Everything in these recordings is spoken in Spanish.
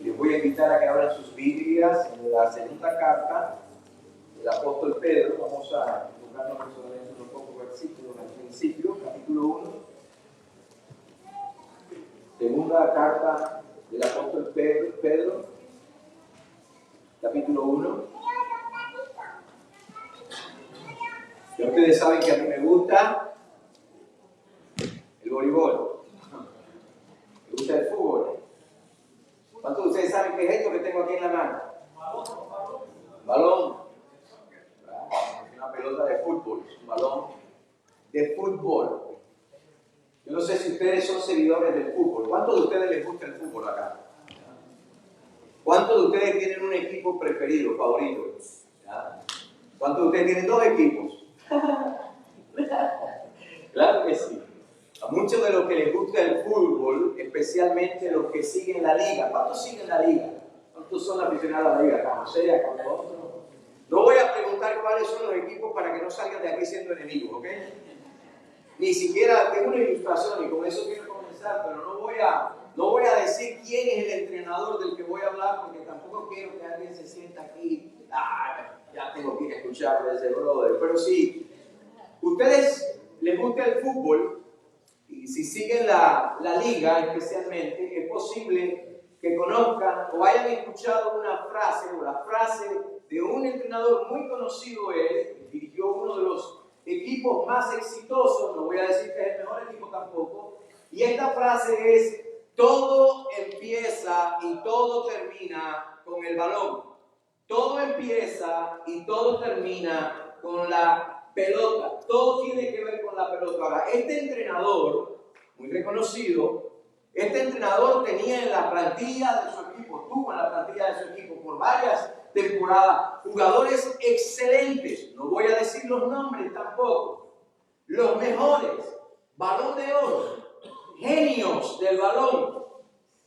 Les voy a invitar a que abran sus Biblias en la segunda carta del apóstol Pedro. Vamos a enfocarnos solamente unos pocos versículos al principio, capítulo 1. Segunda carta del apóstol Pedro, capítulo 1. Ya ustedes saben que a mí me gusta el voleibol, me gusta el fútbol. ¿Cuántos de ustedes saben qué es esto que tengo aquí en la mano? Balón. Es una pelota de fútbol, es un balón de fútbol. Yo no sé si ustedes son seguidores del fútbol. ¿Cuántos de ustedes les gusta el fútbol acá? ¿Cuántos de ustedes tienen un equipo preferido, favorito? ¿Ya? ¿Cuántos de ustedes tienen dos equipos? Claro que sí. A muchos de los que les gusta el fútbol, especialmente los que siguen la liga. ¿Cuántos siguen la liga? ¿Cuántos son aficionados a la liga? ¿Con José, con nosotros? No voy a preguntar cuáles son los equipos para que no salgan de aquí siendo enemigos, ¿ok? Ni siquiera tengo una ilustración y con eso quiero comenzar, pero no voy a decir quién es el entrenador del que voy a hablar, porque tampoco quiero que alguien se sienta aquí, ya tengo que escuchar de ese brother. Pero si ustedes les gusta el fútbol y si siguen la liga especialmente, es posible que conozcan o hayan escuchado una frase o la frase de un entrenador muy conocido. Él dirigió uno de los equipos más exitosos, no voy a decir que es el mejor equipo tampoco, y esta frase es: todo empieza y todo termina con el balón. Todo empieza y todo termina con la pelota. Todo tiene que ver con la pelota. Ahora, este entrenador, muy reconocido, este entrenador tenía en la plantilla de su equipo, tuvo en la plantilla de su equipo por varias temporadas jugadores excelentes. No voy a decir los nombres tampoco. Los mejores, balón de oro, genios del balón.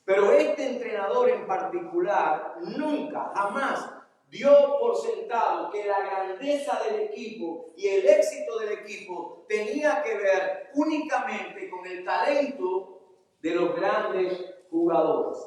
Pero este entrenador en particular nunca, jamás dio por sentado que la grandeza del equipo y el éxito del equipo tenía que ver únicamente con el talento de los grandes jugadores.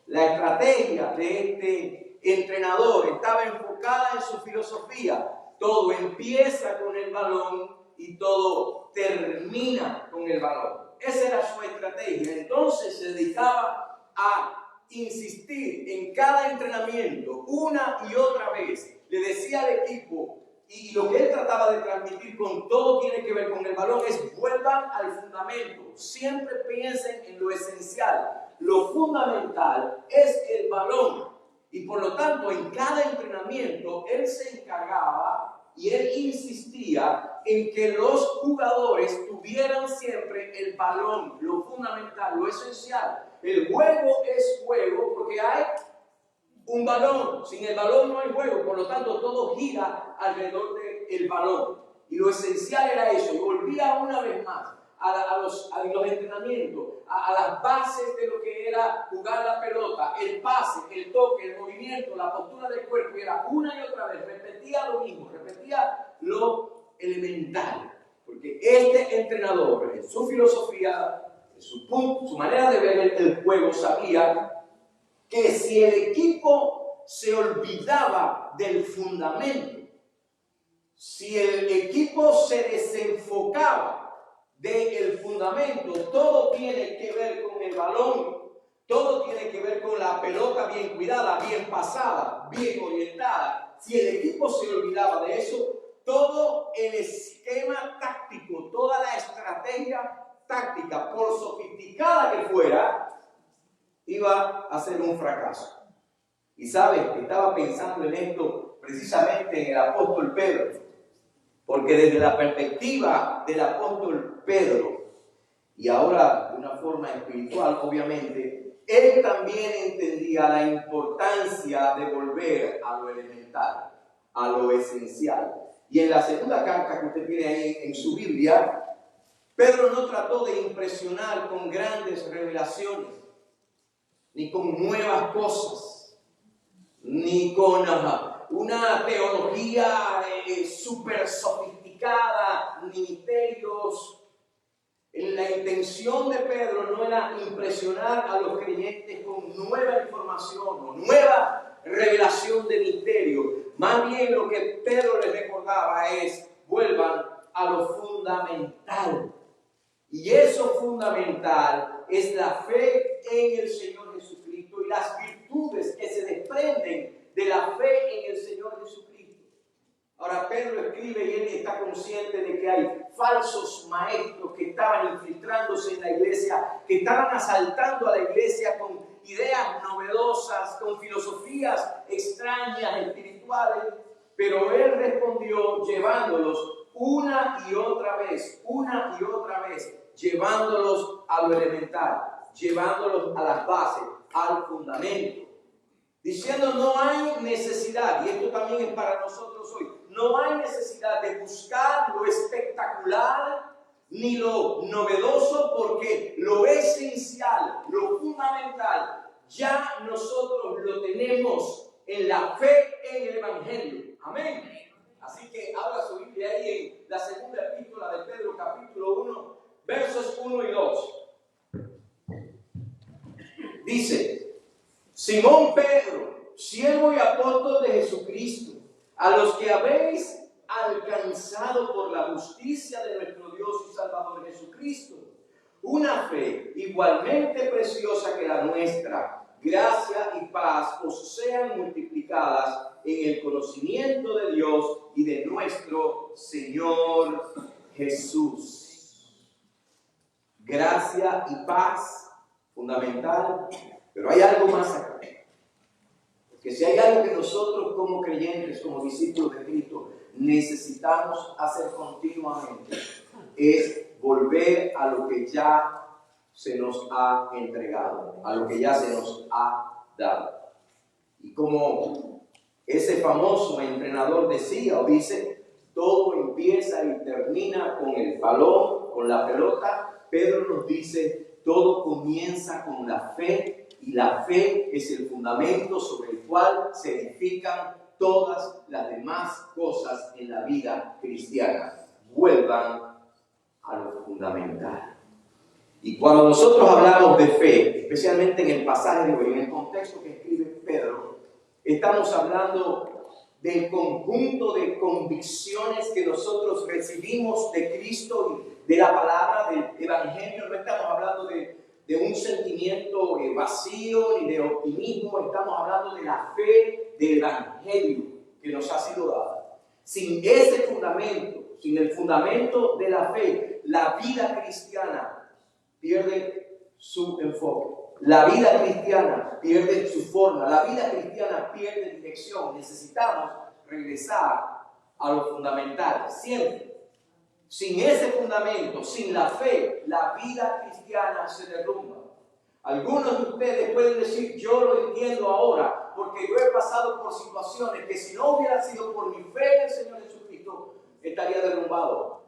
La estrategia de este entrenador estaba enfocada en su filosofía. Todo empieza con el balón y todo termina con el balón. Esa era su estrategia. Entonces se dedicaba a insistir en cada entrenamiento una y otra vez. Le decía al equipo, y lo que él trataba de transmitir con todo tiene que ver con el balón, es: vuelvan al fundamento, siempre piensen en lo esencial. Lo fundamental es el balón, y por lo tanto en cada entrenamiento él se encargaba y él insistía en que los jugadores tuvieran siempre el balón, lo fundamental, lo esencial. El juego es juego porque hay un balón. Sin el balón no hay juego, por lo tanto todo gira alrededor del balón. Y lo esencial era eso. Y volvía una vez más a los entrenamientos, a las bases de lo que era jugar la pelota, el pase, el toque, el movimiento, la postura del cuerpo. Y era una y otra vez, repetía lo mismo, repetía lo elemental. Porque este entrenador, en su filosofía, en su manera de ver el juego, sabía que si el equipo se olvidaba del fundamento, si el equipo se desenfocaba del fundamento, todo tiene que ver con el balón, todo tiene que ver con la pelota bien cuidada, bien pasada, bien orientada. Si el equipo se olvidaba de eso, todo el esquema táctico, toda la estrategia táctica, por sofisticada que fuera, iba a ser un fracaso. Y sabes, estaba pensando en esto precisamente en el apóstol Pedro, porque desde la perspectiva del apóstol Pedro, y ahora de una forma espiritual obviamente, él también entendía la importancia de volver a lo elemental, a lo esencial. Y en la segunda carta que usted tiene ahí en su Biblia, Pedro no trató de impresionar con grandes revelaciones, ni con nuevas cosas, ni con una teología súper sofisticada, ni misterios. La intención de Pedro no manera impresionar a los creyentes con nueva información o nueva revelación de misterio. Más bien lo que Pedro les recordaba es: vuelvan a lo fundamental. Y eso fundamental es la fe en el Señor Jesucristo y las virtudes que se desprenden de la fe en el Señor Jesucristo. Ahora Pedro escribe y él está consciente de que hay falsos maestros que estaban infiltrándose en la iglesia, que estaban asaltando a la iglesia con ideas novedosas, con filosofías extrañas, espirituales, pero él respondió llevándolos una y otra vez, llevándolos a lo elemental, llevándolos a las bases, al fundamento. Diciendo, no hay necesidad, y esto también es para nosotros hoy, no hay necesidad de buscar lo espectacular ni lo novedoso, porque lo esencial, lo fundamental, ya nosotros lo tenemos en la fe en el Evangelio. Amén. Así que abra su Biblia ahí en la segunda epístola de Pedro, capítulo 1, versos 1 y 2. Dice: Simón Pedro, siervo y apóstol de Jesucristo, a los que habéis alcanzado por la justicia de nuestro Dios y Salvador Jesucristo, una fe igualmente preciosa que la nuestra, gracia y paz os sean multiplicadas en el conocimiento de Dios y de nuestro Señor Jesús. Gracia y paz, fundamental, pero hay algo más acá. Porque si hay algo que nosotros como creyentes, como discípulos de Cristo, necesitamos hacer continuamente, es volver a lo que ya se nos ha entregado, a lo que ya se nos ha dado. Y como ese famoso entrenador decía o dice, todo empieza y termina con el balón, con la pelota, Pedro nos dice, todo comienza con la fe, y la fe es el fundamento sobre el cual se edifican todas las demás cosas en la vida cristiana. Vuelvan a lo fundamental. Y cuando nosotros hablamos de fe, especialmente en el pasaje de hoy, en el contexto que escribe Pedro, estamos hablando del conjunto de convicciones que nosotros recibimos de Cristo y de la palabra del Evangelio. No estamos hablando de un sentimiento vacío ni de optimismo, estamos hablando de la fe del Evangelio que nos ha sido dada. Sin ese fundamento, sin el fundamento de la fe, la vida cristiana pierde su enfoque. La vida cristiana pierde su forma, la vida cristiana pierde dirección. Necesitamos regresar a lo fundamental, siempre. Sin ese fundamento, sin la fe, la vida cristiana se derrumba. Algunos de ustedes pueden decir, yo lo entiendo ahora, porque yo he pasado por situaciones que si no hubiera sido por mi fe en el Señor Jesucristo, estaría derrumbado.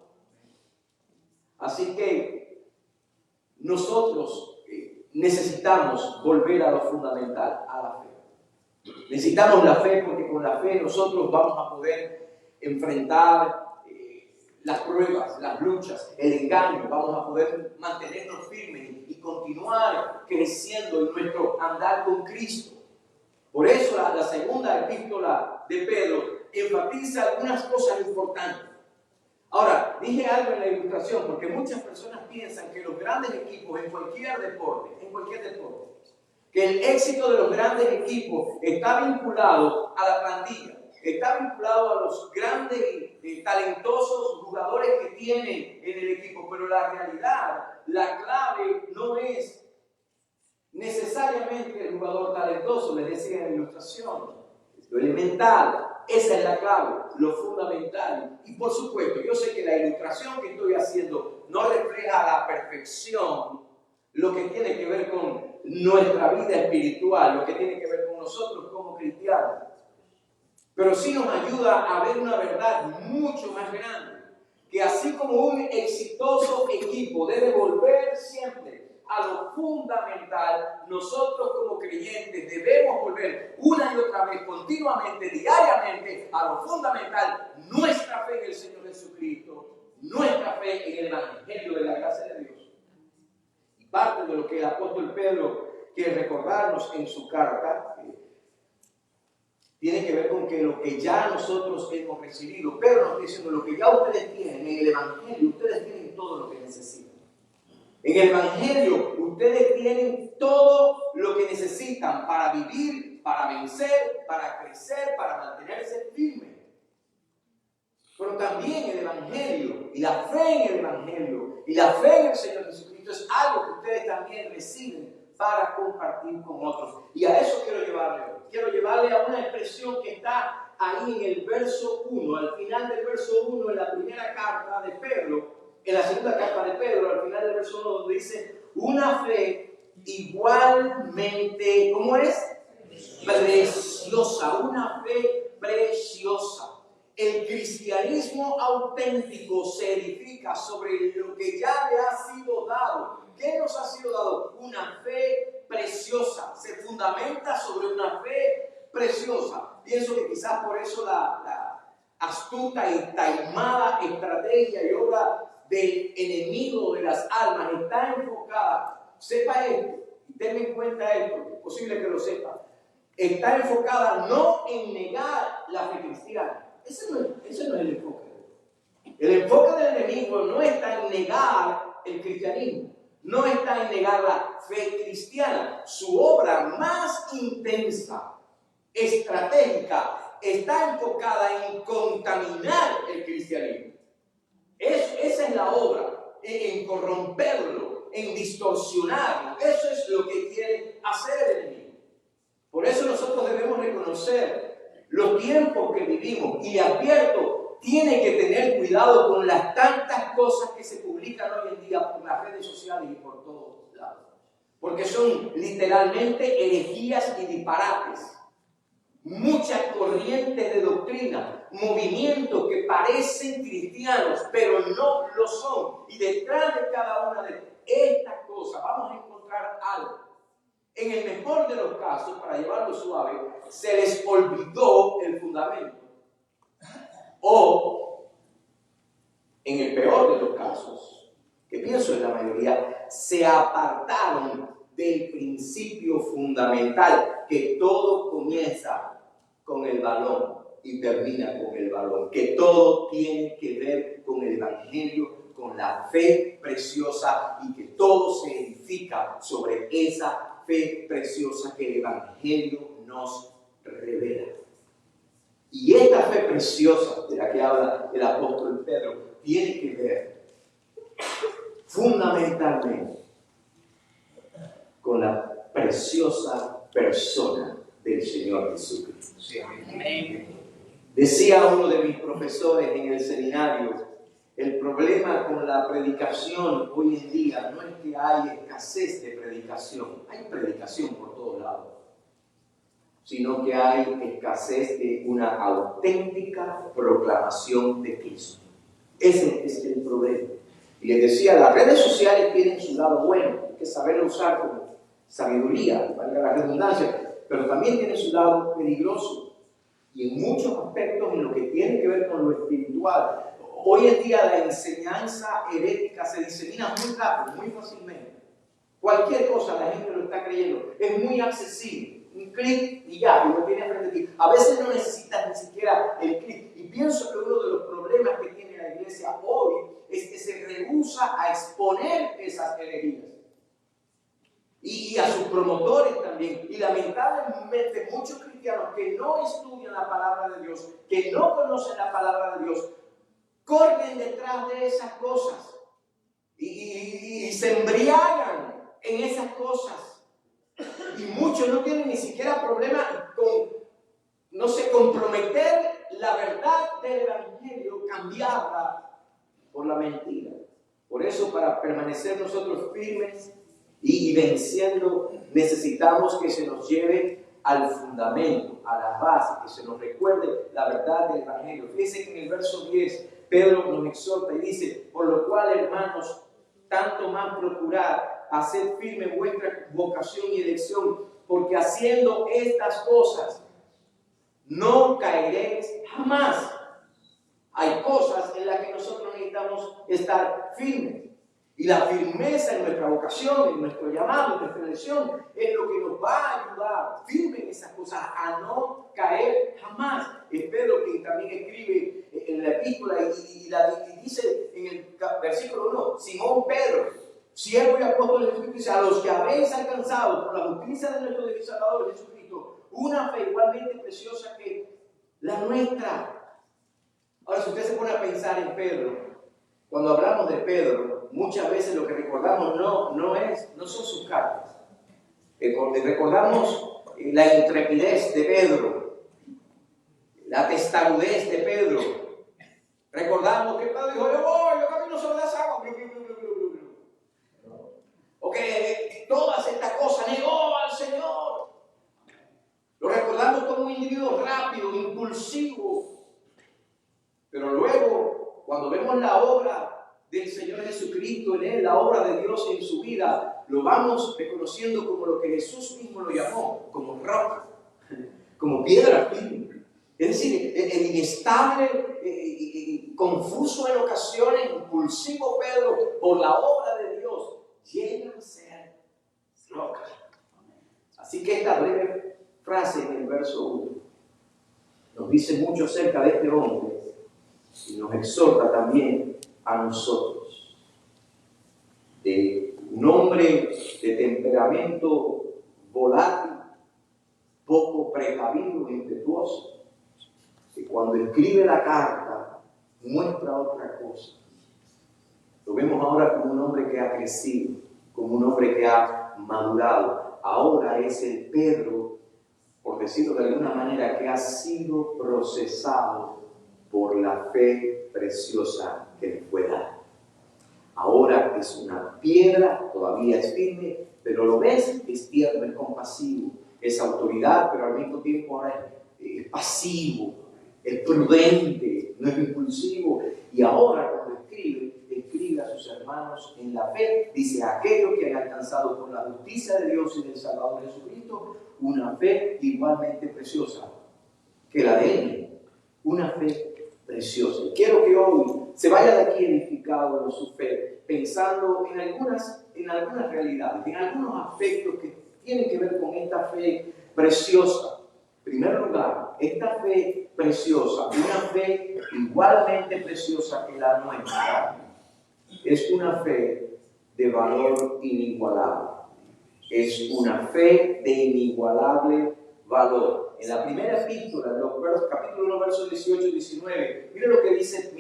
Así que nosotros necesitamos volver a lo fundamental, a la fe. Necesitamos la fe porque con la fe nosotros vamos a poder enfrentar las pruebas, las luchas, el engaño. Vamos a poder mantenernos firmes y continuar creciendo en nuestro andar con Cristo. Por eso la segunda epístola de Pedro enfatiza algunas cosas importantes. Ahora, dije algo en la ilustración, porque muchas personas piensan que los grandes equipos en cualquier deporte, que el éxito de los grandes equipos está vinculado a la plantilla, está vinculado a los grandes talentosos jugadores que tienen en el equipo, pero la realidad, la clave no es necesariamente el jugador talentoso, les decía en la ilustración, es lo elemental. Esa es la clave, lo fundamental. Y por supuesto, yo sé que la ilustración que estoy haciendo no refleja a la perfección lo que tiene que ver con nuestra vida espiritual, lo que tiene que ver con nosotros como cristianos. Pero sí nos ayuda a ver una verdad mucho más grande, que así como un exitoso equipo debe volver siempre a lo fundamental, nosotros como creyentes debemos volver una y otra vez, continuamente, diariamente, a lo fundamental, nuestra fe en el Señor Jesucristo, nuestra fe en el Evangelio de la gracia de Dios. parte de lo que el apóstol Pedro quiere recordarnos en su carta, tiene que ver con que lo que ya nosotros hemos recibido. Pedro nos está diciendo, lo que ya ustedes tienen en el Evangelio, ustedes tienen todo lo que necesitan. En el Evangelio, ustedes tienen todo lo que necesitan para vivir, para vencer, para crecer, para mantenerse firmes. Pero también el Evangelio y la fe en el Evangelio y la fe en el Señor Jesucristo es algo que ustedes también reciben para compartir con otros. Y a eso quiero llevarle hoy. Quiero llevarle a una expresión que está ahí en el verso 1, al final del verso 1, en la primera carta de Pedro, en la segunda carta de Pedro, al final del verso 1, donde dice, una fe igualmente, ¿cómo es? Preciosa, una fe preciosa. El cristianismo auténtico se edifica sobre lo que ya le ha sido dado. ¿Qué nos ha sido dado? Una fe preciosa. Se fundamenta sobre una fe preciosa. Pienso que quizás por eso la astuta y taimada estrategia y obra del enemigo de las almas está enfocada. Sepa esto, y tenga en cuenta esto, es posible que lo sepa. Está enfocada no en negar la fe cristiana. Ese no es el enfoque. El enfoque del enemigo no está en negar el cristianismo, no está en negar la fe cristiana. Su obra más intensa, estratégica, está enfocada en contaminar el cristianismo. Esa es la obra, en corromperlo, en distorsionarlo. Eso es lo que quiere hacer el enemigo. Por eso nosotros debemos reconocer los tiempos que vivimos. Y le advierto, tiene que tener cuidado con las tantas cosas que se publican hoy en día por las redes sociales y por todos lados. Porque son literalmente herejías y disparates. Muchas corrientes de doctrina, movimientos que parecen cristianos, pero no lo son. Y detrás de cada una de estas cosas vamos a encontrar algo. En el mejor de los casos, para llevarlo suave, se les olvidó el fundamento. O, en el peor de los casos, que pienso en la mayoría, se apartaron del principio fundamental, que todo comienza con el balón y termina con el balón, que todo tiene que ver con el Evangelio, con la fe preciosa y que todo se edifica sobre esa fe preciosa que el Evangelio nos revela. Y esta fe preciosa de la que habla el apóstol Pedro tiene que ver fundamentalmente con la preciosa persona del Señor Jesucristo. Amén. Decía uno de mis profesores en el seminario, el problema con la predicación hoy en día no es que hay escasez de predicación, hay predicación por todos lados, sino que hay escasez de una auténtica proclamación de Cristo. Ese es el problema. Y les decía, las redes sociales tienen su lado bueno, hay que saberlo usar con sabiduría, valga la redundancia, pero también tiene su lado peligroso. Y en muchos aspectos, en lo que tiene que ver con lo espiritual, hoy en día la enseñanza herética se disemina muy rápido, muy fácilmente. Cualquier cosa la gente lo está creyendo, es muy accesible. Un clic y ya, y lo tienes frente a ti. A veces no necesitas ni siquiera el clic. Y pienso que uno de los problemas que tiene la iglesia hoy es que se rehúsa a exponer esas herejías. Y a sus promotores también. Y lamentablemente muchos cristianos que no estudian la palabra de Dios, que no conocen la palabra de Dios, corren detrás de esas cosas y se embriagan en esas cosas. Y muchos no tienen ni siquiera problema con, no sé, comprometer la verdad del Evangelio, cambiarla por la mentira. Por eso, para permanecer nosotros firmes y venciendo, necesitamos que se nos lleve al fundamento, a la base, que se nos recuerde la verdad del Evangelio. Fíjense que en el verso 10, Pedro nos exhorta y dice, por lo cual, hermanos, tanto más procurad hacer firme vuestra vocación y elección, porque haciendo estas cosas no caeréis jamás. Hay cosas en las que nosotros necesitamos estar firmes. Y la firmeza en nuestra vocación, en nuestro llamado, en nuestra elección, es lo que nos va a ayudar, firme en esas cosas, a no caer jamás. Es Pedro quien también escribe en la epístola y dice en el versículo 1, Simón Pedro, siervo y apóstol de Jesucristo, dice, a los que habéis alcanzado por la justicia de nuestro Dios y Salvador Jesucristo, una fe igualmente preciosa que la nuestra. Ahora, si usted se pone a pensar en Pedro, cuando hablamos de Pedro, muchas veces lo que recordamos no son sus cartas. Recordamos la intrepidez de Pedro, la testarudez de Pedro. Recordamos que Pedro dijo, yo camino sobre las aguas. O que todas estas cosas negó al Señor. Lo recordamos como un individuo rápido, impulsivo. Pero luego, cuando vemos la obra del Señor Jesucristo en él, la obra de Dios en su vida, lo vamos reconociendo como lo que Jesús mismo lo llamó, como roca, como piedra firme. Es decir, el inestable, confuso en ocasiones, impulsivo Pedro, por la obra de Dios, llega a ser roca. Así que esta breve frase en el verso 1 nos dice mucho acerca de este hombre y nos exhorta también a nosotros. De un hombre de temperamento volátil, poco precavido e impetuoso, que cuando escribe la carta muestra otra cosa. Lo vemos ahora como un hombre que ha crecido, como un hombre que ha madurado. Ahora es el Pedro, por decirlo de alguna manera, que ha sido procesado por la fe preciosa que le fue dada. Ahora es una piedra, todavía es firme, pero lo ves, es tierno, es compasivo, es autoridad, pero al mismo tiempo ahora es pasivo, es prudente, no es impulsivo. Y ahora cuando escribe a sus hermanos en la fe, dice, aquellos que han alcanzado por la justicia de Dios y del Salvador Jesucristo, una fe igualmente preciosa que la de él, una fe preciosa. Y quiero que hoy se vaya de aquí edificado en su fe, pensando en algunas realidades, en algunos aspectos que tienen que ver con esta fe preciosa. En primer lugar, esta fe preciosa, una fe igualmente preciosa que la nuestra, es una fe de valor inigualable. Es una fe de inigualable valor. En la primera epístola, en los capítulo 1, versos 18 y 19, mire lo que dice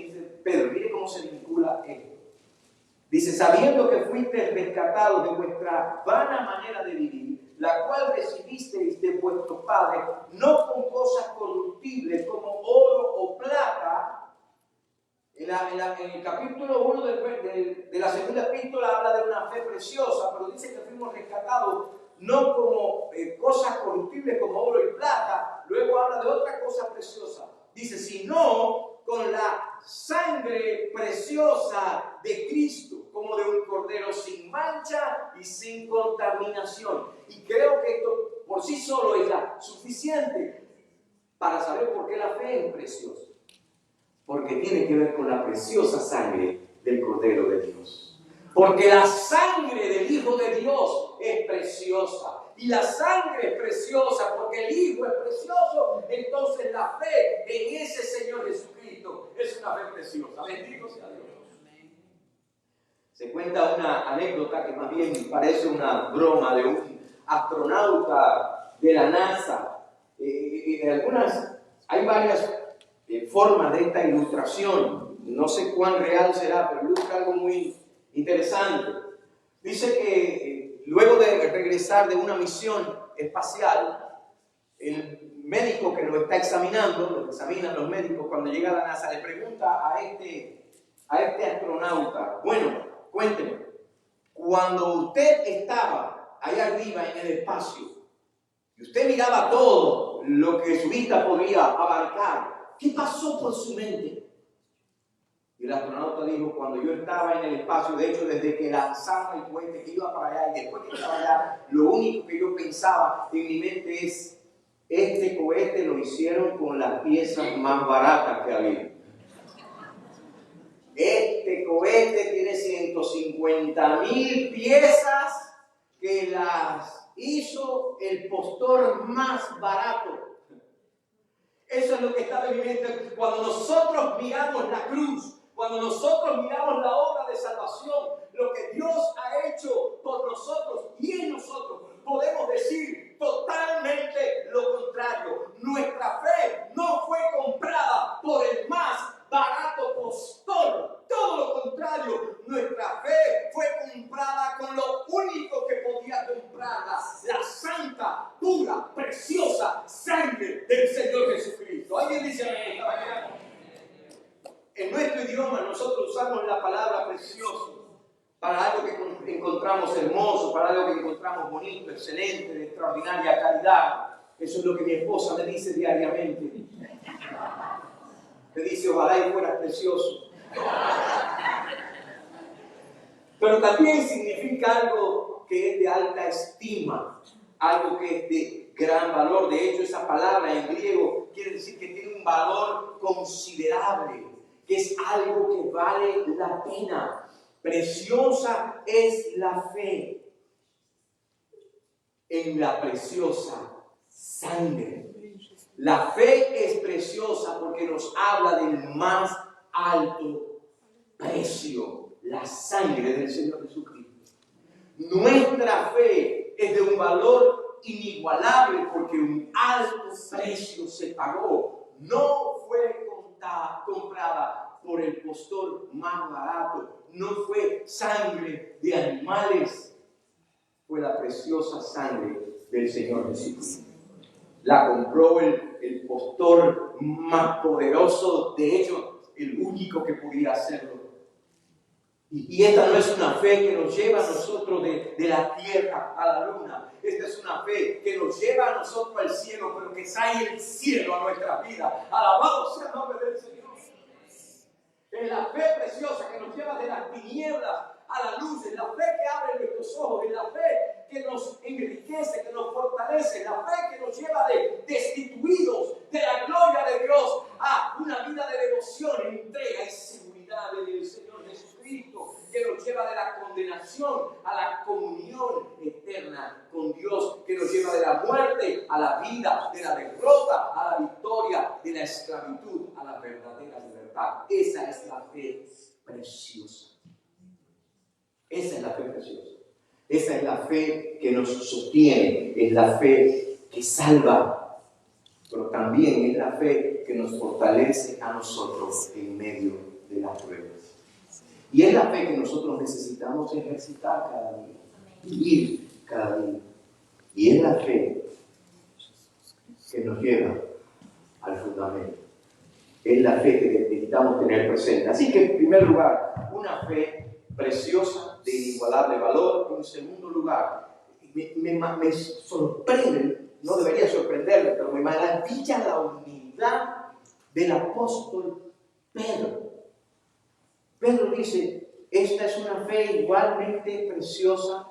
Pedro, mire cómo se vincula esto. Dice, sabiendo que fuiste rescatados de vuestra vana manera de vivir, la cual recibisteis de vuestros padres, no con cosas corruptibles como oro o plata. En el capítulo 1 de la segunda epístola habla de una fe preciosa, pero dice que fuimos rescatados no como cosas corruptibles como oro y plata. Luego habla de otra cosa preciosa. Dice, sino con la sangre preciosa de Cristo, como de un cordero sin mancha y sin contaminación. Y creo que esto por sí solo es ya suficiente para saber por qué la fe es preciosa. Porque tiene que ver con la preciosa sangre del Cordero de Dios. Porque la sangre del Hijo de Dios es preciosa. Y la sangre es preciosa porque el Hijo es precioso. Entonces la fe en ese Señor Jesucristo es una fe preciosa. Bendito sea Dios. Se cuenta una anécdota que más bien parece una broma de un astronauta de la NASA. Hay varias formas de esta ilustración. No sé cuán real será, pero ilustra algo muy interesante. Dice que luego de regresar de una misión espacial, el médico que lo está examinando, lo examinan los médicos cuando llega a la NASA, le pregunta a este astronauta, bueno, cuénteme, cuando usted estaba allá arriba en el espacio y usted miraba todo lo que su vista podía abarcar, ¿qué pasó por su mente? Y el astronauta dijo, cuando yo estaba en el espacio, de hecho desde que lanzamos el cohete que iba para allá y después que estaba allá, lo único que yo pensaba en mi mente es, este cohete lo hicieron con las piezas más baratas que había. Este cohete tiene 150,000 piezas que las hizo el postor más barato. Eso es lo que está viviendo. Cuando nosotros miramos la cruz, cuando nosotros miramos la obra de salvación, lo que Dios ha hecho por nosotros y en nosotros, podemos decir totalmente lo contrario. Nuestra fe no fue comprada por el más barato postor. Todo lo contrario, nuestra fe fue comprada con lo único que podía comprarla: la santa, pura, preciosa sangre del Señor Jesucristo. ¿Alguien dice amén? En nuestro idioma nosotros usamos la palabra precioso para algo que encontramos hermoso, para algo que encontramos bonito, excelente, de extraordinaria calidad. Eso es lo que mi esposa me dice diariamente. Me dice: ojalá y fueras precioso. Pero también significa algo que es de alta estima, algo que es de gran valor. De hecho, esa palabra en griego quiere decir que tiene un valor considerable, que es algo que vale la pena. Preciosa es la fe en la preciosa sangre. La fe es preciosa porque nos habla del más alto precio, la sangre del Señor Jesucristo. Nuestra fe es de un valor inigualable porque un alto precio se pagó. No fue comprada por el postor más barato, no fue sangre de animales, fue la preciosa sangre del Señor Jesucristo. La compró el postor más poderoso, de hecho, el único que podía hacerlo. Y esta no es una fe que nos lleva a nosotros de la tierra a la luna. Esta es una fe que nos lleva a nosotros al cielo, pero que trae el cielo a nuestra vida. Alabado sea el nombre del Señor. Es la fe preciosa que nos lleva de las tinieblas a la luz, es la fe que abre nuestros ojos, es la fe que nos enriquece, que nos fortalece, es la fe que nos lleva de destituidos de la gloria de Dios a una vida de devoción, entrega y seguridad del Señor Jesucristo, que nos lleva de la condenación a la comunión eterna con Dios, que nos lleva de la muerte a la vida, de la derrota a la victoria, de la esclavitud a la verdadera libertad. Esa es la fe preciosa. Esa es la fe preciosa. Esa es la fe que nos sostiene, es la fe que salva, pero también es la fe que nos fortalece a nosotros en medio de las pruebas. Y es la fe que nosotros necesitamos ejercitar cada día, vivir cada día. Y es la fe que nos lleva al fundamento. Es la fe que necesitamos tener presente. Así que, en primer lugar, una fe preciosa, de inigualable valor. En segundo lugar, me sorprende, no debería sorprenderme, pero me maravilla la humildad del apóstol Pedro. Pedro dice: esta es una fe igualmente preciosa,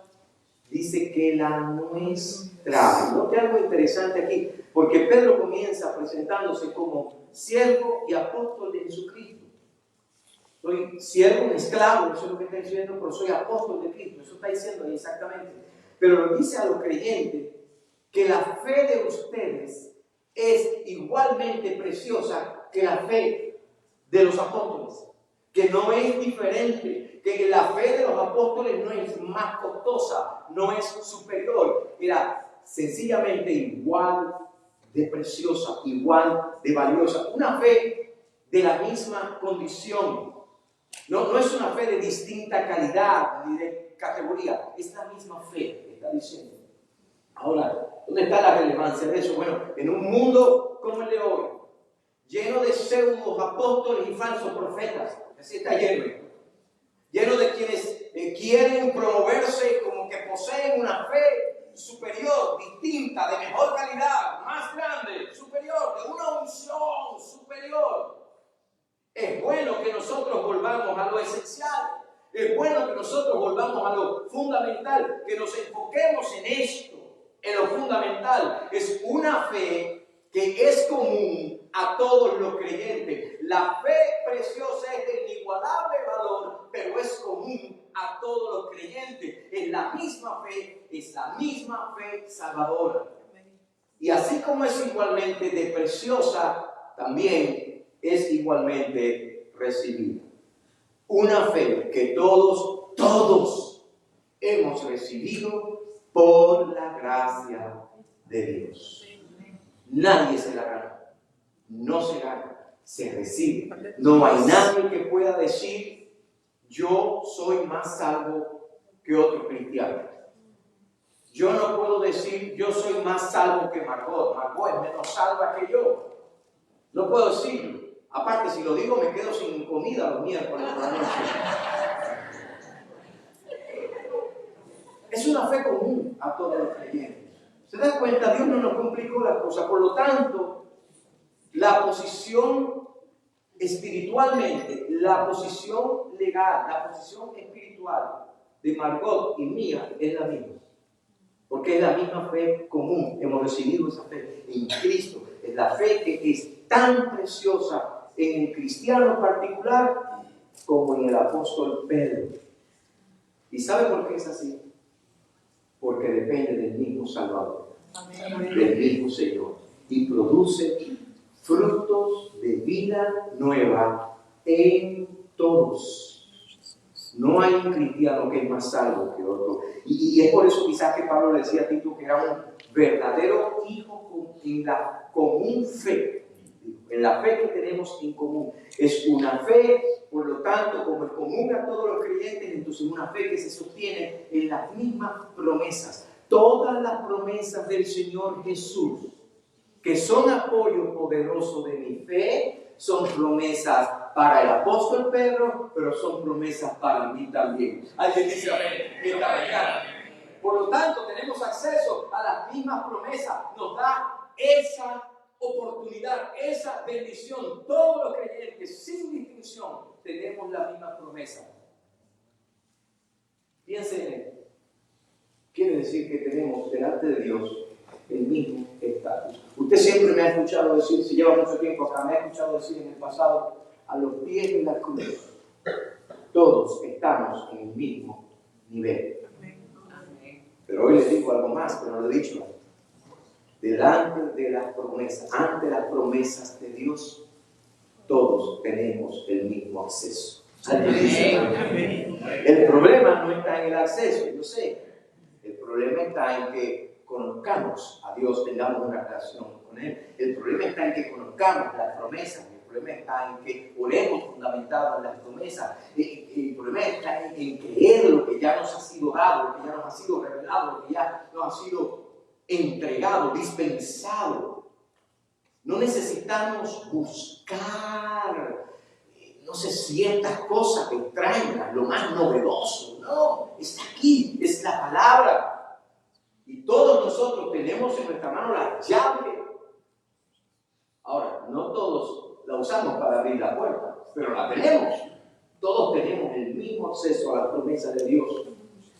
dice, que la nuestra. Note algo interesante aquí, porque Pedro comienza presentándose como siervo y apóstol de Jesucristo. Soy siervo, un esclavo, eso es lo que está diciendo, pero soy apóstol de Cristo. Eso está diciendo ahí exactamente. Pero lo dice a los creyentes que la fe de ustedes es igualmente preciosa que la fe de los apóstoles. Que no es diferente, que la fe de los apóstoles no es más costosa, no es superior. Era sencillamente igual de preciosa, igual de valiosa. Una fe de la misma condición. No es una fe de distinta calidad ni de categoría, es la misma fe que está diciendo. Ahora, ¿dónde está la relevancia de eso? Bueno, en un mundo como el de hoy, lleno de pseudos apóstoles y falsos profetas, así está lleno de quienes quieren promoverse como que poseen una fe superior, distinta, de mejor calidad, más grande, superior, de una unción superior. Es bueno que nosotros volvamos a lo esencial. Es bueno que nosotros volvamos a lo fundamental, que nos enfoquemos en esto, en lo fundamental. Es una fe que es común a todos los creyentes. La fe preciosa es de inigualable misma fe es la misma fe salvadora. Y así como es igualmente de preciosa, también es igualmente recibida. Una fe que todos hemos recibido por la gracia de Dios. Nadie se la gana. No se gana, se recibe. No hay nadie que pueda decir, yo soy más salvo que otro cristiano. Yo no puedo decir, yo soy más salvo que Margot. Margot es menos salva que yo. No puedo decirlo. Aparte, si lo digo, me quedo sin comida los miércoles por la noche. Es una fe común a todos los creyentes. ¿Se dan cuenta? Dios no nos complicó la cosa. Por lo tanto, la posición espiritualmente, la posición legal, la posición espiritual de Margot y mía es la misma. Porque es la misma fe común. Hemos recibido esa fe en Cristo. Es la fe que es tan preciosa en el cristiano particular como en el apóstol Pedro. ¿Y sabe por qué es así? Porque depende del mismo Salvador, del mismo Señor. Y produce frutos de vida nueva en todos. No hay un cristiano que es más salvo que otro. Y es por eso quizás que Pablo le decía a Tito que era un verdadero hijo en la común fe. En la fe que tenemos en común. Es una fe, por lo tanto, como es común a todos los creyentes, entonces una fe que se sostiene en las mismas promesas. Todas las promesas del Señor Jesús, que son apoyo poderoso de mi fe, son promesas para el apóstol Pedro, pero son promesas para mí también. Alguien dice amén esta mañana. Por lo tanto, tenemos acceso a las mismas promesas. Nos da esa oportunidad, esa bendición. Todos los creyentes, sin distinción, tenemos la misma promesa. Piensen en esto. Quiere decir que tenemos delante de Dios el mismo estatus. Usted siempre me ha escuchado decir, si lleva mucho tiempo acá, me ha escuchado decir en el pasado, a los pies de la cruz, todos estamos en el mismo nivel. Pero hoy les digo algo más, pero no lo he dicho. Delante de las promesas, ante las promesas de Dios, todos tenemos el mismo acceso. El problema no está en el acceso, yo sé. El problema está en que conozcamos a Dios, tengamos una relación con Él. El problema está en que conozcamos las promesas. El problema está en que oremos fundamentado en las promesas. El problema está en creer lo que ya nos ha sido dado, lo que ya nos ha sido revelado, lo que ya nos ha sido entregado, dispensado. No necesitamos buscar, no sé, ciertas cosas extrañas, lo más novedoso. No, está aquí, es la palabra. Y todos nosotros tenemos en nuestra mano la llave. Ahora, no todos la usamos para abrir la puerta, pero la tenemos. Todos tenemos el mismo acceso a las promesas de Dios.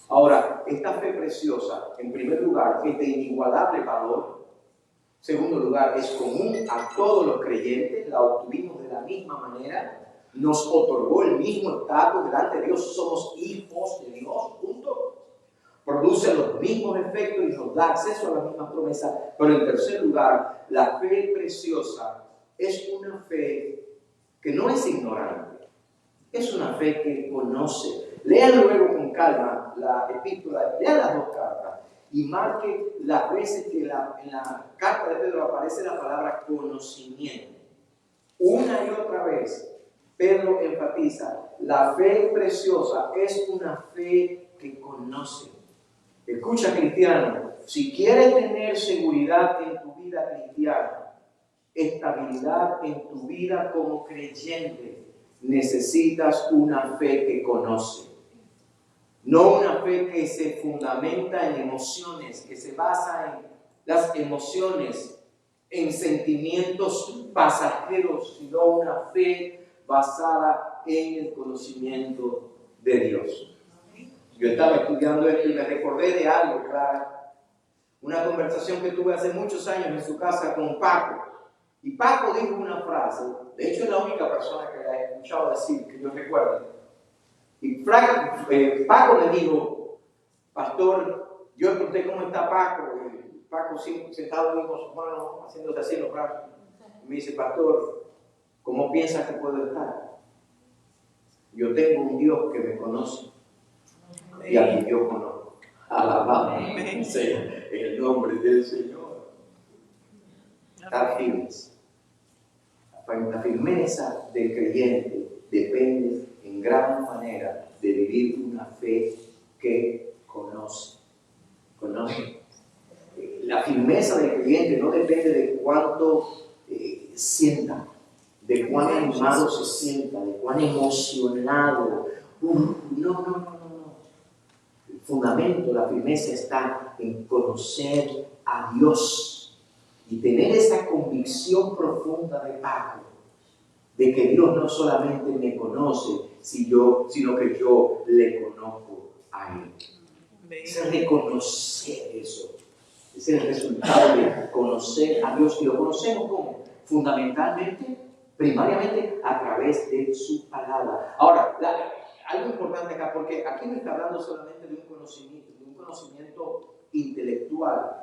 Ahora, esta fe preciosa, en primer lugar, es de inigualable valor. En segundo lugar, es común a todos los creyentes, la obtuvimos de la misma manera. Nos otorgó el mismo estatus delante de Dios, somos hijos de Dios, punto. Produce los mismos efectos y nos da acceso a las mismas promesas. Pero en tercer lugar, la fe preciosa es una fe que no es ignorante, es una fe que conoce. Lean luego con calma la epístola, lean las dos cartas y marque las veces que en la carta de Pedro aparece la palabra conocimiento. Una y otra vez Pedro enfatiza, la fe preciosa es una fe que conoce. Escucha, cristiano, si quieres tener seguridad en tu vida cristiana, estabilidad en tu vida como creyente, necesitas una fe que conoce. No una fe que se fundamenta en emociones, que se basa en las emociones, en sentimientos pasajeros, sino una fe basada en el conocimiento de Dios. Yo estaba estudiando esto y me recordé de algo, Clara. Una conversación que tuve hace muchos años en su casa con Paco. Y Paco dijo una frase, de hecho es la única persona que la he escuchado decir, que yo recuerdo. Y Paco me dijo, pastor, yo le pregunté cómo está Paco, y Paco sentado ahí con sus manos, haciéndose así los brazos. Y me dice, pastor, ¿cómo piensas que puedo estar? Yo tengo un Dios que me conoce y a quien yo conozco. Alabamos el nombre del Señor. Estar firmes. La firmeza del creyente depende en gran manera de vivir una fe que conoce. La firmeza del creyente no depende de cuánto sienta, de cuán animado se sienta, de cuán emocionado. No. El fundamento de la firmeza está en conocer a Dios y tener esa convicción profunda de Paco, de que Dios no solamente me conoce, sino que yo le conozco a Él. Es reconocer eso. Es el resultado de conocer a Dios. ¿Y lo conocemos cómo? Fundamentalmente, primariamente, a través de su palabra. Ahora, algo importante acá, porque aquí no está hablando solamente de un conocimiento intelectual.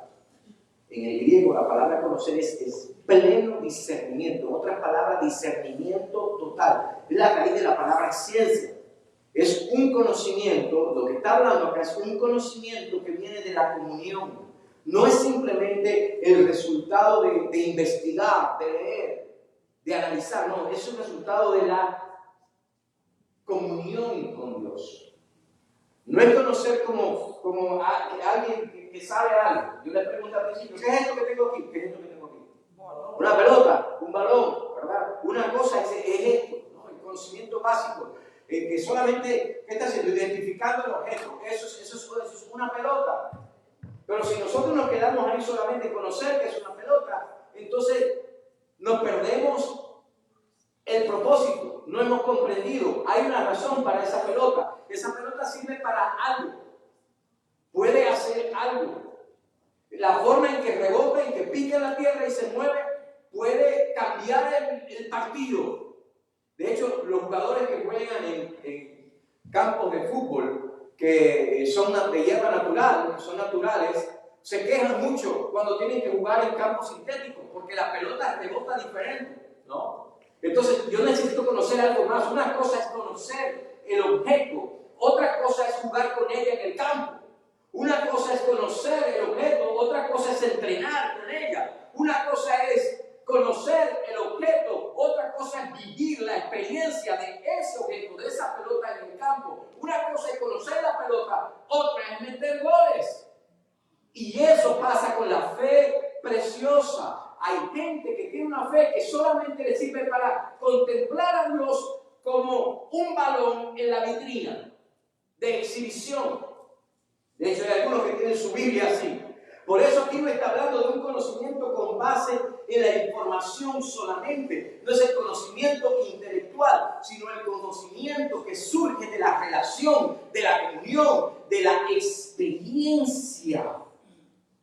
En el griego la palabra conocer es pleno discernimiento. En otras palabras, discernimiento total. Es la raíz de la palabra ciencia. Es un conocimiento, lo que está hablando acá es un conocimiento que viene de la comunión. No es simplemente el resultado de investigar, de leer, de analizar. No, es un resultado de la comunión con Dios. No es conocer como alguien que sabe algo. Yo le pregunto al principio, ¿qué es esto que tengo aquí? ¿Qué es esto que tengo aquí? Una pelota, un balón, ¿verdad? Una cosa es esto, ¿no? El conocimiento básico. Que solamente, ¿qué está haciendo? Identificando el objeto. Eso es una pelota. Pero si nosotros nos quedamos ahí solamente en conocer que es una pelota, entonces nos perdemos el propósito. No hemos comprendido. Hay una razón para esa pelota. Esa pelota sirve para algo. Puede hacer algo. La forma en que rebota, en que pica en la tierra y se mueve, puede cambiar el partido. De hecho, los jugadores que juegan en campos de fútbol que son de hierba natural, que son naturales, se quejan mucho cuando tienen que jugar en campos sintéticos, porque la pelota rebota diferente, ¿no? Entonces, yo necesito conocer algo más. Una cosa es conocer el objeto, otra cosa es jugar con ella en el campo. Una cosa es conocer el objeto, otra cosa es entrenar con ella. Una cosa es conocer el objeto, otra cosa es vivir la experiencia de ese objeto, de esa pelota en el campo. Una cosa es conocer la pelota, otra es meter goles. Y eso pasa con la fe preciosa. Hay gente que tiene una fe que solamente le sirve para contemplar a Dios como un balón en la vitrina de exhibición. De hecho, hay algunos que tienen su Biblia así. Por eso aquí no está hablando de un conocimiento con base en la información solamente. No es el conocimiento intelectual, sino el conocimiento que surge de la relación, de la comunión, de la experiencia.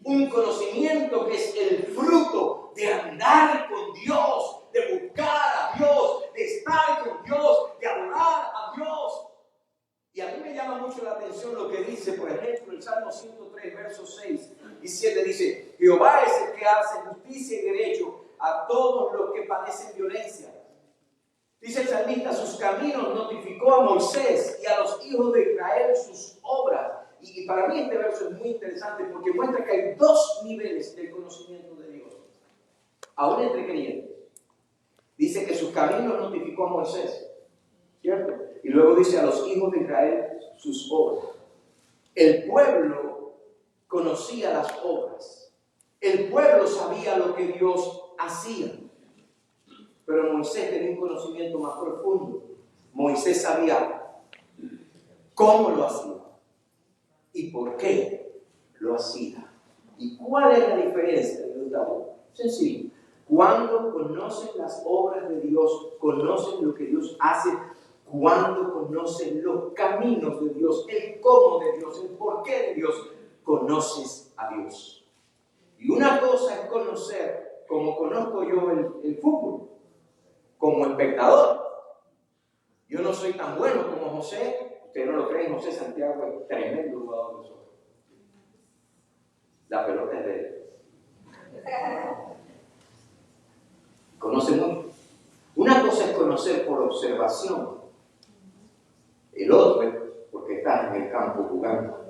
Un conocimiento que es el fruto de andar con Dios, de buscar a Dios, de estar con Dios, de adorar a Dios. Y a mí me llama mucho la atención lo que dice, por ejemplo, el Salmo 103, versos 6 y 7, dice: Jehová es el que hace justicia y derecho a todos los que padecen violencia. Dice el salmista: sus caminos notificó a Moisés y a los hijos de Israel sus obras. Y para mí este verso es muy interesante porque muestra que hay dos niveles del conocimiento de Dios, aún entre creyentes. Dice que sus caminos notificó a Moisés, ¿cierto? Y luego dice a los hijos de Israel sus obras. El pueblo conocía las obras. El pueblo sabía lo que Dios hacía. Pero Moisés tenía un conocimiento más profundo. Moisés sabía cómo lo hacía y por qué lo hacía. ¿Y cuál es la diferencia? Sencillo. Cuando conocen las obras de Dios, conocen lo que Dios hace. Cuando conocen los caminos de Dios, el cómo de Dios, el por qué de Dios, conoces a Dios. Y una cosa es conocer, como conozco yo el fútbol, como espectador. Yo no soy tan bueno como José. Ustedes no lo creen, José Santiago es tremendo jugador de soccer. La pelota es de él. Conoce mucho. Una cosa es conocer por observación. El otro es porque estás en el campo jugando.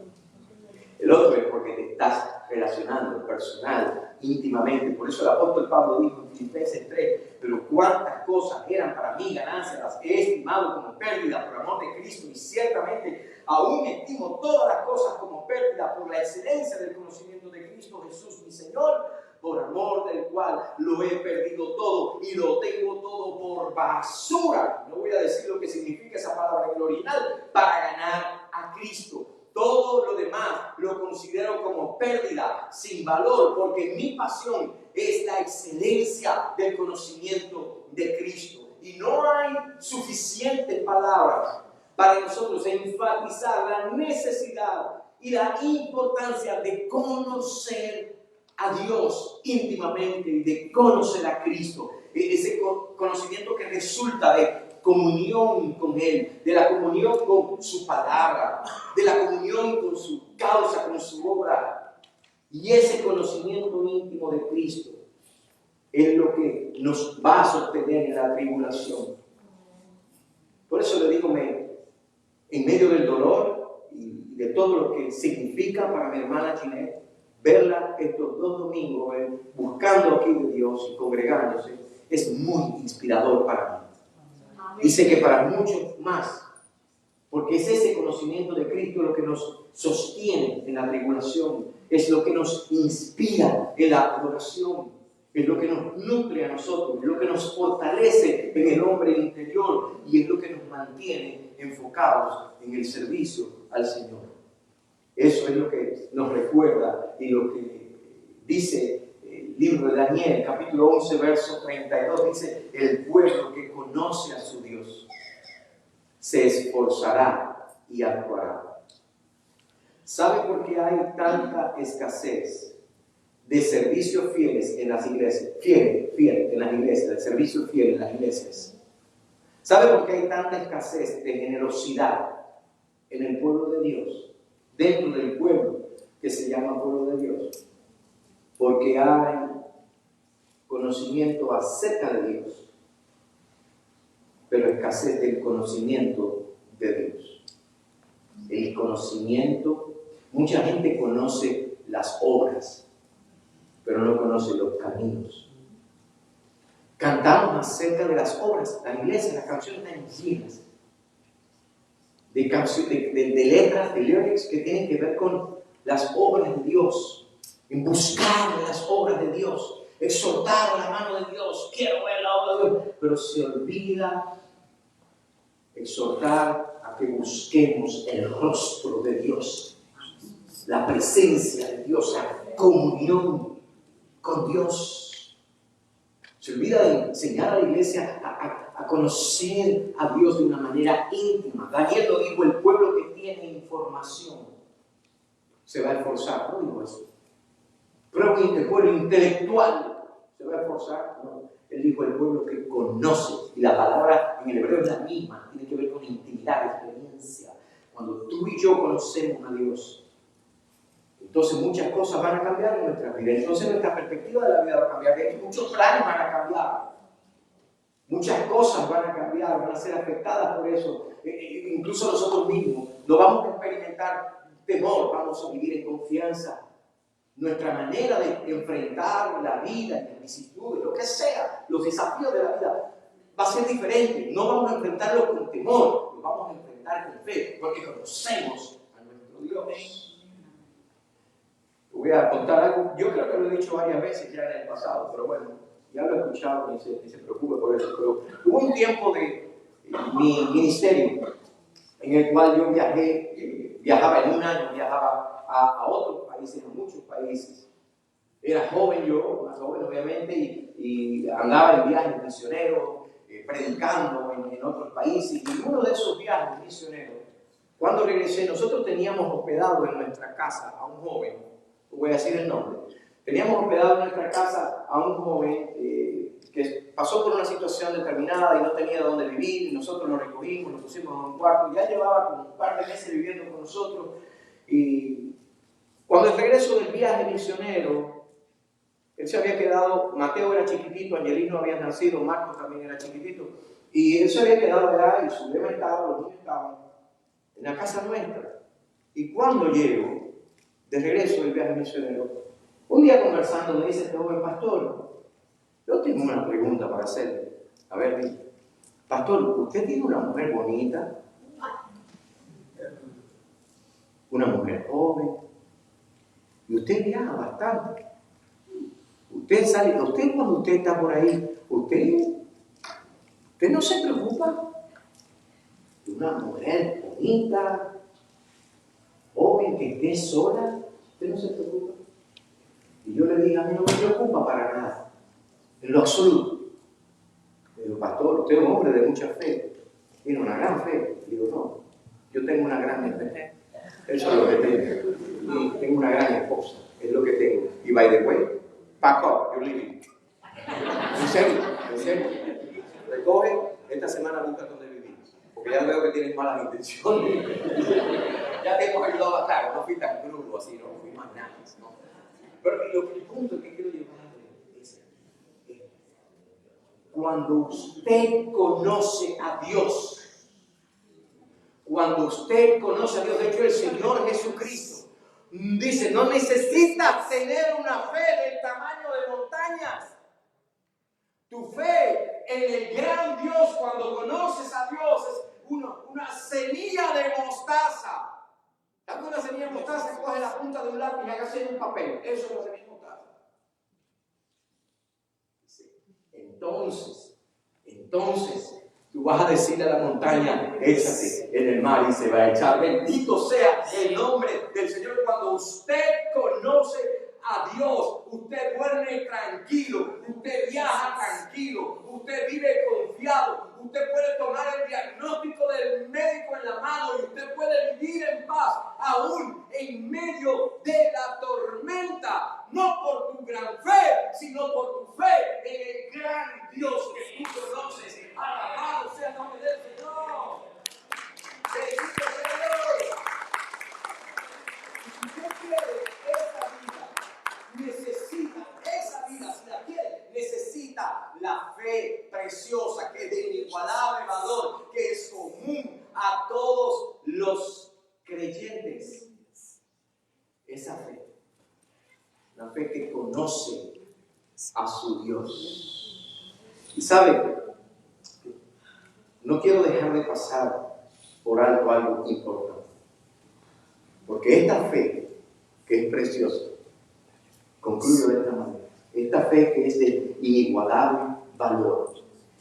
El otro es porque te estás relacionando personal, íntimamente. Por eso el apóstol Pablo dijo en Filipenses 3, pero cuántas cosas eran para mí ganancias, las he estimado como pérdida por amor de Cristo, y ciertamente aún estimo todas las cosas como pérdida por la excelencia del conocimiento de Cristo Jesús, mi Señor, por amor del cual lo he perdido todo y lo tengo todo por basura. No voy a decir lo que significa esa palabra en el original, para ganar a Cristo. Todo lo demás lo considero como pérdida, sin valor, porque mi pasión es la excelencia del conocimiento de Cristo. Y no hay suficientes palabras para nosotros enfatizar la necesidad y la importancia de conocer a Dios íntimamente y de conocer a Cristo. Ese conocimiento que resulta de comunión con Él, de la comunión con su palabra, de la comunión con su causa, con su obra. Y ese conocimiento íntimo de Cristo es lo que nos va a sostener en la tribulación. Por eso le digo, en medio del dolor y de todo lo que significa para mi hermana Ginette, verla estos 2 domingos buscando aquí de Dios y congregándose, es muy inspirador para mí. Y sé que para muchos más, porque es ese conocimiento de Cristo lo que nos sostiene en la tribulación, es lo que nos inspira en la adoración, es lo que nos nutre a nosotros, es lo que nos fortalece en el hombre interior y es lo que nos mantiene enfocados en el servicio al Señor. Eso es lo que nos recuerda y lo que dice el libro de Daniel, capítulo 11, verso 32, dice: el pueblo que conoce a su Dios se esforzará y actuará. ¿Sabe por qué hay tanta escasez de servicios fieles en las iglesias? Fiel en las iglesias, de servicio fiel en las iglesias. ¿Sabe por qué hay tanta escasez de generosidad en el pueblo de Dios? Dentro del pueblo que se llama pueblo de Dios. Porque hay conocimiento acerca de Dios, pero escasez del conocimiento de Dios. El conocimiento, mucha gente conoce las obras, pero no conoce los caminos. Cantamos acerca de las obras, la iglesia, las canciones están llenas de letras, de lyrics que tienen que ver con las obras de Dios, en buscar las obras de Dios, exhortar la mano de Dios, quiero ver la obra de Dios, pero se olvida exhortar a que busquemos el rostro de Dios, la presencia de Dios, la comunión con Dios. Se olvida de enseñar a la iglesia a conocer a Dios de una manera íntima. Daniel lo dijo: el pueblo que tiene información se va a esforzar. No dijo eso. Pero el pueblo intelectual se va a esforzar. No. Él dijo: el pueblo que conoce. Y la palabra en el hebreo es la misma. Tiene que ver con intimidad, experiencia. Cuando tú y yo conocemos a Dios, entonces muchas cosas van a cambiar en nuestra vida. Entonces nuestra perspectiva de la vida va a cambiar. De hecho, muchos planes van a cambiar. Muchas cosas van a cambiar, van a ser afectadas por eso. Incluso nosotros mismos no vamos a experimentar temor, vamos a vivir en confianza. Nuestra manera de enfrentar la vida, las vicisitudes, lo que sea, los desafíos de la vida, va a ser diferente. No vamos a enfrentarlo con temor, lo vamos a enfrentar con fe, porque conocemos a nuestro Dios. Voy a contar algo, yo creo que lo he dicho varias veces ya en el pasado, pero bueno, ya lo he escuchado, ni se preocupe por eso. Pero hubo un tiempo de mi ministerio en el cual yo viajaba en un año, viajaba a otros países, a muchos países. Era joven yo, más joven obviamente, y andaba en viajes misioneros, predicando en otros países. Y uno de esos viajes misioneros, cuando regresé, nosotros teníamos hospedado en nuestra casa a un joven. Voy a decir el nombre. Teníamos hospedado en nuestra casa a un joven que pasó por una situación determinada y no tenía dónde vivir, y nosotros lo recogimos, lo pusimos en un cuarto, y ya llevaba como un par de meses viviendo con nosotros, y Cuando el regreso del viaje misionero, él se había quedado, Mateo era chiquitito, Angelino había nacido, Marcos también era chiquitito, y él se había quedado allá y su bebé estaba, los niños estaban en la casa nuestra. Y cuando llego, de regreso del viaje misionero, un día conversando me dice este joven pastor, yo tengo una pregunta para hacerle. A ver, dice, pastor, ¿usted tiene una mujer bonita? Una mujer joven. Y usted viaja bastante. Usted cuando usted está por ahí, usted no se preocupa de una mujer bonita, joven, que esté sola. Usted no se preocupa. Y yo le dije, a mí no me preocupa para nada, en lo absoluto. Le digo, pastor, usted es un hombre de mucha fe, tiene una gran fe. Le digo, no, yo tengo una gran fe. Eso es lo que tengo. Y tengo una gran esposa, es lo que tengo. Y by the way, pack up, you're leaving. En serio. Recoge, esta semana busca donde vivir. Porque ya veo que tienes malas intenciones. Ya te hemos ayudado bastante, no fui tan crudo así, no fui más nada, ¿no? Pero el punto que quiero llevar es cuando usted conoce a Dios, de hecho el Señor Jesucristo dice, no necesitas tener una fe del tamaño de montañas. Tu fe en el gran Dios, cuando conoces a Dios, es una semilla de mostaza. ¿Sabes una semilla de mostaza? Coge la punta de un lápiz y hagas en un papel. Eso es una semilla de mostaza. Entonces, tú vas a decirle a la montaña, échate en el mar y se va a echar. Bendito sea el nombre del Señor. Cuando usted conoce a Dios, usted duerme tranquilo, usted viaja tranquilo, usted vive confiado, usted puede tomar el diagnóstico del médico en la mano y usted puede vivir en paz, aún en medio de la tormenta, no por tu gran fe, sino por tu fe en el gran Dios que tú conoces. Alabado sea el nombre del Señor. Bendito sea Dios. Si usted quiere esa vida, necesita esa vida, si la quiere, necesita la fe preciosa, que es de inigualable valor, que es común a todos los creyentes. Esa fe, la fe que conoce a su Dios. Y sabe, no quiero dejar de pasar por algo importante, porque esta fe, que es preciosa, concluyo de esta manera. Esta fe que es de inigualable valor.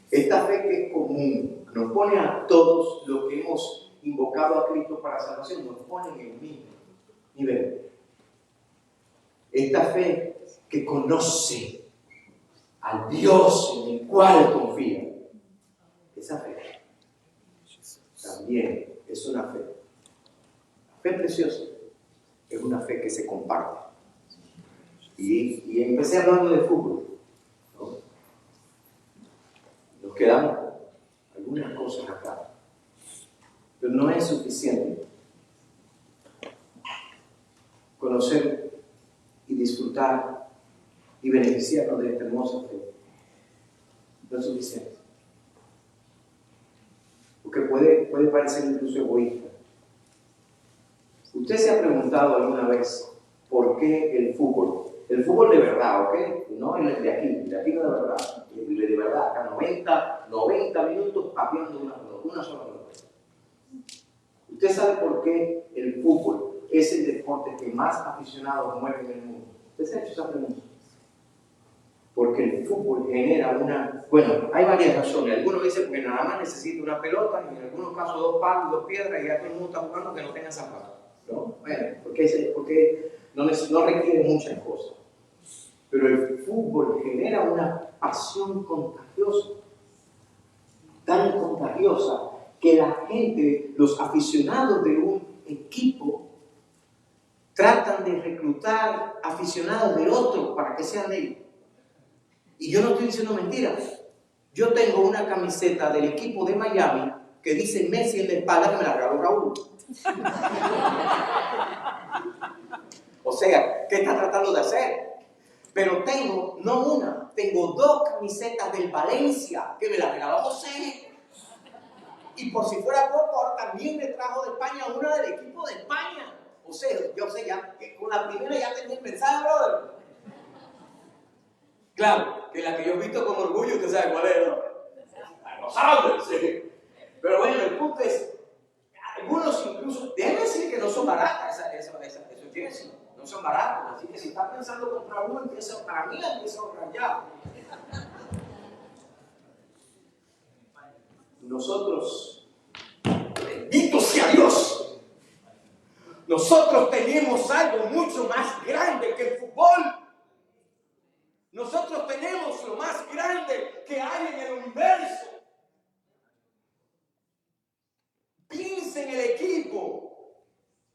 Esta fe que es común. Nos pone a todos los que hemos invocado a Cristo para salvación. Nos pone en el mismo nivel. Esta fe que conoce al Dios en el cual confía. Esa fe también es una fe. La fe preciosa es una fe que se comparte. Y empecé hablando de fútbol, ¿no? Nos quedamos con algunas cosas acá, pero no es suficiente conocer y disfrutar y beneficiarnos de esta hermosa fe. No es suficiente, porque puede parecer incluso egoísta. ¿Usted se ha preguntado alguna vez por qué el fútbol de verdad, ¿ok? No el de aquí no de verdad, el de verdad, acá 90 minutos pateando una sola pelota. ¿Usted sabe por qué el fútbol es el deporte que más aficionados mueve en el mundo? ¿Usted se ha hecho esa pregunta? Porque el fútbol genera bueno, hay varias razones. Algunos dicen porque nada más necesita una pelota, y en algunos casos 2 palos, 2 piedras, y ya todo el mundo está jugando que no tenga zapatos, ¿no? Bueno, porque no requiere muchas cosas. Pero el fútbol genera una pasión contagiosa, tan contagiosa que la gente, los aficionados de un equipo, tratan de reclutar aficionados de otro para que sean de ellos. Y yo no estoy diciendo mentiras. Yo tengo una camiseta del equipo de Miami que dice Messi en la espalda, que me la regaló Raúl. O sea, ¿qué está tratando de hacer? Pero tengo, no una, tengo 2 camisetas del Valencia que me las regaló José. Y por si fuera poco, también me trajo de España una del equipo de España. O sea, yo sé ya que con la primera ya tenía el mensaje, brother. Claro, que la que yo he visto con orgullo, usted sabe cuál es, ¿no? Lo sabe, sí. Pero bueno, el punto es, algunos incluso, déjenme decir que no son baratas esos jerseys, no son baratos. Así que si está pensando comprar uno, para mí empieza a ahorrar ya. Nosotros, bendito sea Dios, nosotros tenemos algo mucho más grande que el fútbol. Nosotros tenemos lo más grande que hay en el universo. Piense en el equipo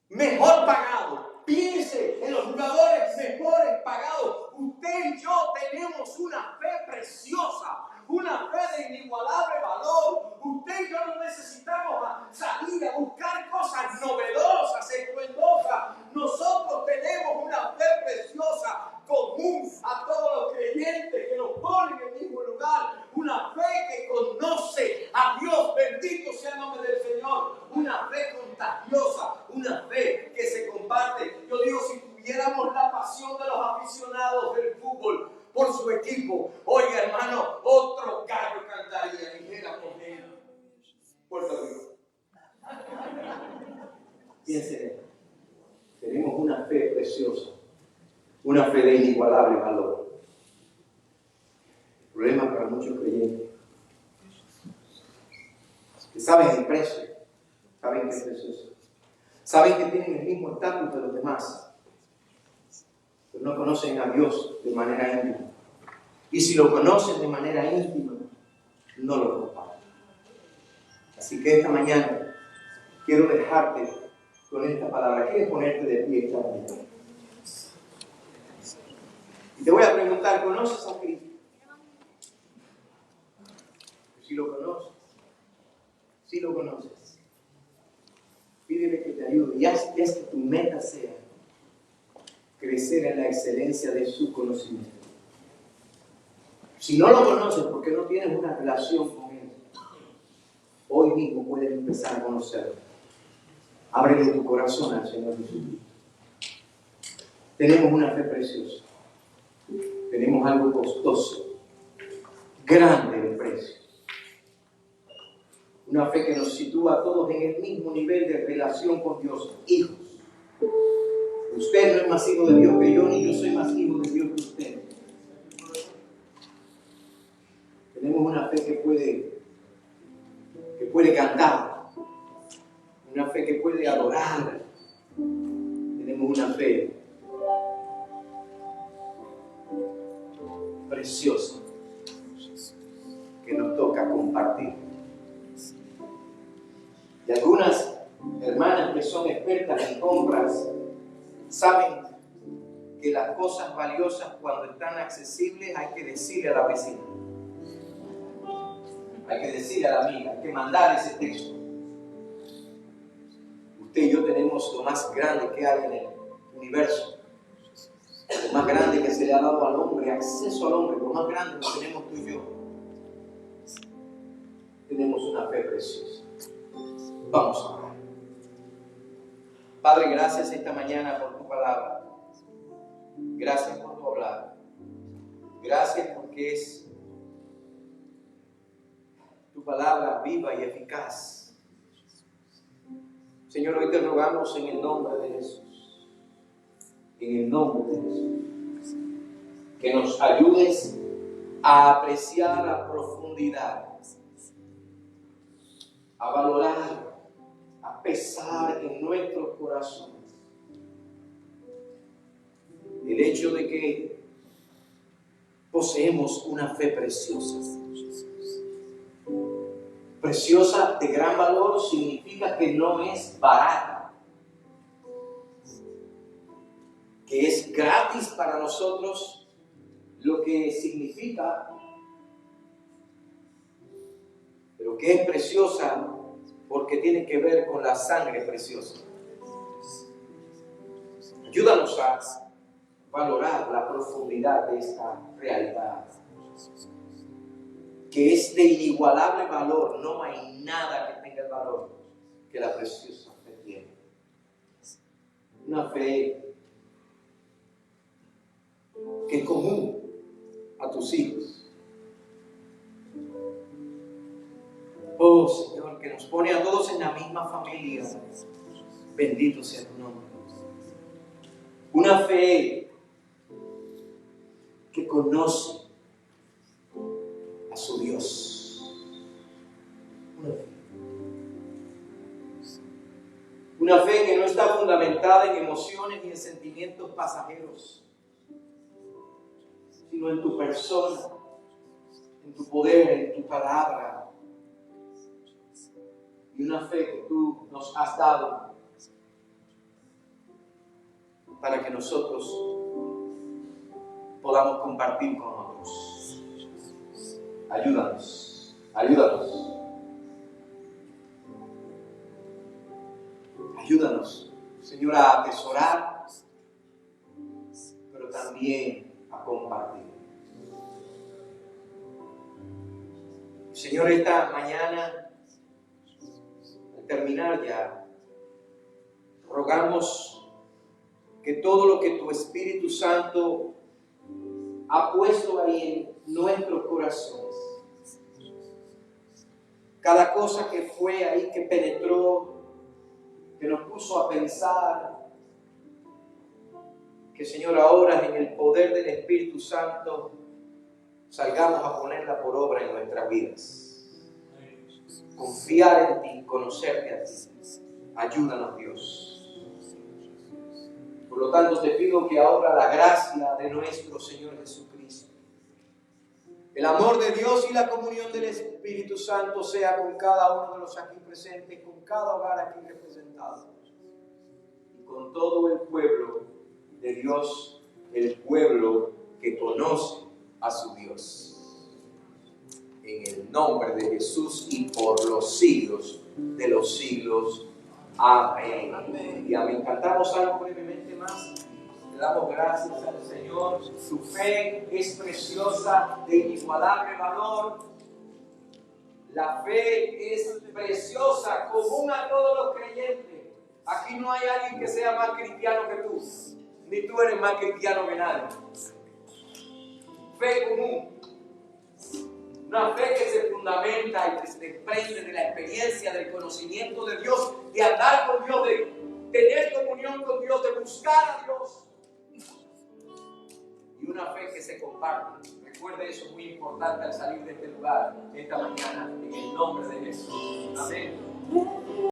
mejor pagado. Piense en los jugadores mejores pagados. Usted y yo tenemos una fe preciosa, una fe de inigualable valor. Usted y yo no necesitamos salir a buscar cosas novedosas, estruendosas. Nosotros tenemos una fe preciosa, común a todos los creyentes que nos ponen en el mismo lugar. Una fe que conoce a Dios, bendito sea el nombre del Señor. Una fe contagiosa, una fe que se comparte. Yo digo, si tuviéramos la pasión de los aficionados del fútbol por su equipo, oiga hermano, otro gallo cantaría, dijera por él. Puerto Rico. Fíjense, tenemos una fe preciosa, una fe de inigualable valor. El problema para muchos creyentes que saben el precio, saben que es precioso, saben que tienen el mismo estatus de los demás, pero no conocen a Dios de manera íntima. Y si lo conocen de manera íntima, no lo comparten. Así que esta mañana quiero dejarte con esta palabra. ¿Quieres ponerte de pie esta mañana? Y te voy a preguntar, ¿conoces a Cristo? Si lo conoces, si lo conoces, pídele que te ayude y haz que tu meta sea crecer en la excelencia de su conocimiento. Si no lo conoces porque no tienes una relación con Él, hoy mismo puedes empezar a conocerlo. Ábrele tu corazón al Señor Jesucristo. Tenemos una fe preciosa. Tenemos algo costoso, grande de precio. Una fe que nos sitúa a todos en el mismo nivel de relación con Dios, hijos. Usted no es más hijo de Dios que yo, ni yo soy más hijo de Dios que usted. Tenemos una fe que puede cantar, una fe que puede adorar. Tenemos una fe preciosa que nos toca compartir. Y algunas hermanas que son expertas en compras saben que las cosas valiosas, cuando están accesibles, hay que decirle a la vecina, hay que decirle a la amiga, hay que mandar ese texto. Usted y yo tenemos lo más grande que hay en el universo, lo más grande que se le ha dado al hombre, acceso al hombre, lo más grande que tenemos tú y yo. Tenemos una fe preciosa. Vamos a orar. Padre, gracias esta mañana por tu palabra. Gracias por tu hablar. Gracias porque es tu palabra viva y eficaz. Señor, hoy te rogamos en el nombre de Jesús. En el nombre de Jesús. Que nos ayudes a apreciar a profundidad, a valorar, a pesar en nuestros corazones el hecho de que poseemos una fe preciosa. Preciosa de gran valor significa que no es barata, que es gratis para nosotros, lo que significa, pero que es preciosa porque tiene que ver con la sangre preciosa. Ayúdanos a valorar la profundidad de esta realidad, que es de inigualable valor. No hay nada que tenga el valor que la preciosa fe tiene. Una fe que es común a tus hijos. Oh Señor, que nos pone a todos en la misma familia. Bendito sea tu nombre. Una fe que conoce a su Dios. Una fe que no está fundamentada en emociones ni en sentimientos pasajeros, sino en tu persona, en tu poder, en tu palabra. Y una fe que tú nos has dado para que nosotros podamos compartir con otros. Ayúdanos, ayúdanos. Ayúdanos, Señor, a atesorar, pero también a compartir. Señor, esta mañana, al terminar ya, rogamos que todo lo que tu Espíritu Santo ha puesto ahí en nuestros corazones, cada cosa que fue ahí, que penetró, que nos puso a pensar, que Señor, ahora en el poder del Espíritu Santo salgamos a ponerla por obra en nuestras vidas. Confiar en ti, conocerte a ti. Ayúdanos, Dios. Por lo tanto, te pido que ahora la gracia de nuestro Señor Jesucristo, el amor de Dios y la comunión del Espíritu Santo sea con cada uno de los aquí presentes, con cada hogar aquí representado, y con todo el pueblo de Dios, el pueblo que conoce a su Dios. En el nombre de Jesús y por los siglos de los siglos. Amén. Amén. Y amén. Cantamos algo brevemente más. Le damos gracias al Señor. Su fe es preciosa, de inigualable valor. La fe es preciosa, común a todos los creyentes. Aquí no hay alguien que sea más cristiano que tú, ni tú eres más cristiano que nadie. Fe común. Una fe que se fundamenta y que se desprende de la experiencia, del conocimiento de Dios, de andar con Dios, de tener comunión con Dios, de buscar a Dios. Y una fe que se comparte. Recuerde eso, es muy importante al salir de este lugar esta mañana, en el nombre de Jesús. Amén.